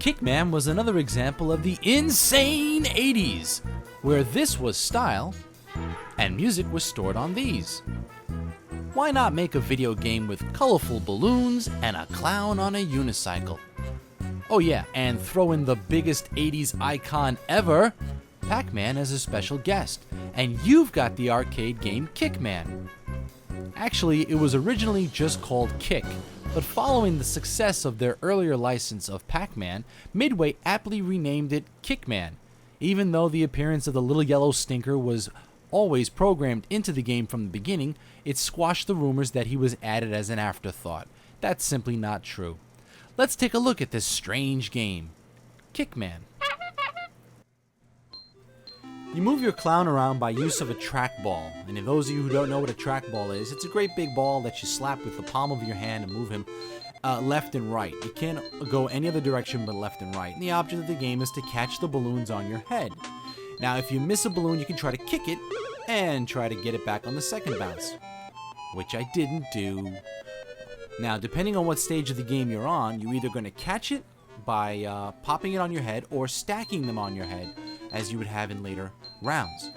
Kickman was another example of the insane 80s, where this was style, and music was stored on these. Why not make a video game with colorful balloons and a clown on a unicycle? Oh yeah, and throw in the biggest 80s icon ever, Pac-Man, as a special guest, and you've got the arcade game Kickman. Actually, it was originally just called Kick, but following the success of their earlier license of Pac-Man, Midway aptly renamed it Kickman, even though the appearance of the little yellow stinker was always programmed into the game from the beginning. It squashed the rumors that he was added as an afterthought. That's simply not true. Let's take a look at this strange game, Kickman. You move your clown around by use of a trackball, and if those of you who don't know what a trackball is, it's a great big ball that you slap with the palm of your hand and move him left and right. You can't go any other direction but left and right, and the object of the game is to catch the balloons on your head. Now, if you miss a balloon, you can try to kick it and try to get it back on the second bounce, which I didn't do. Now, depending on what stage of the game you're on, you're either going to catch it by popping it on your head or stacking them on your head, as you would have in later rounds.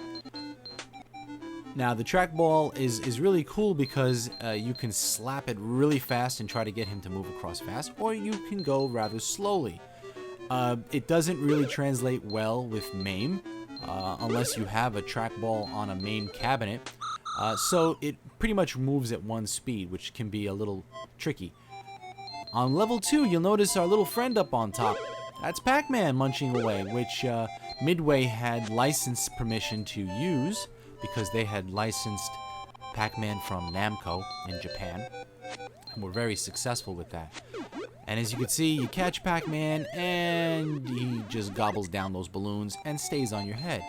Now, the trackball is really cool because you can slap it really fast and try to get him to move across fast, or you can go rather slowly. It doesn't really translate well with MAME, unless you have a trackball on a MAME cabinet, so it pretty much moves at one speed, which can be a little tricky. On level 2, you'll notice our little friend up on top. That's Pac-Man munching away, which Midway had license permission to use because they had licensed Pac-Man from Namco in Japan, and were very successful with that. And as you can see, you catch Pac-Man and he just gobbles down those balloons and stays on your head.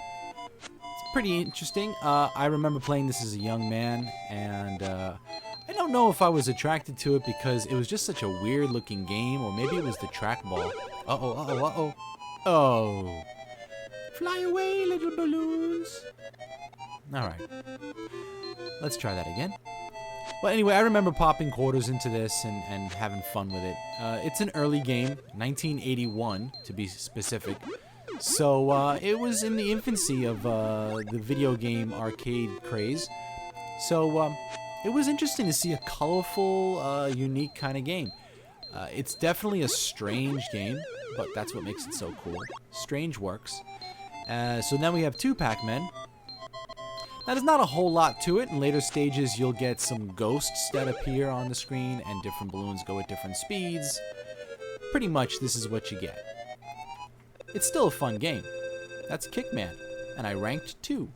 It's pretty interesting. I remember playing this as a young man, and I don't know if I was attracted to it because it was just such a weird looking game, or maybe it was the trackball. Oh. Fly away, little balloons. Alright. Let's try that again. Well, anyway, I remember popping quarters into this and having fun with it. It's an early game, 1981 to be specific. So it was in the infancy of the video game arcade craze. So it was interesting to see a colorful, unique kind of game. It's definitely a strange game, but that's what makes it so cool. Strange works. So now we have 2 Pac-Men. Now, there's not a whole lot to it. In later stages, you'll get some ghosts that appear on the screen, and different balloons go at different speeds. Pretty much, this is what you get. It's still a fun game. That's Kickman, and I ranked 2.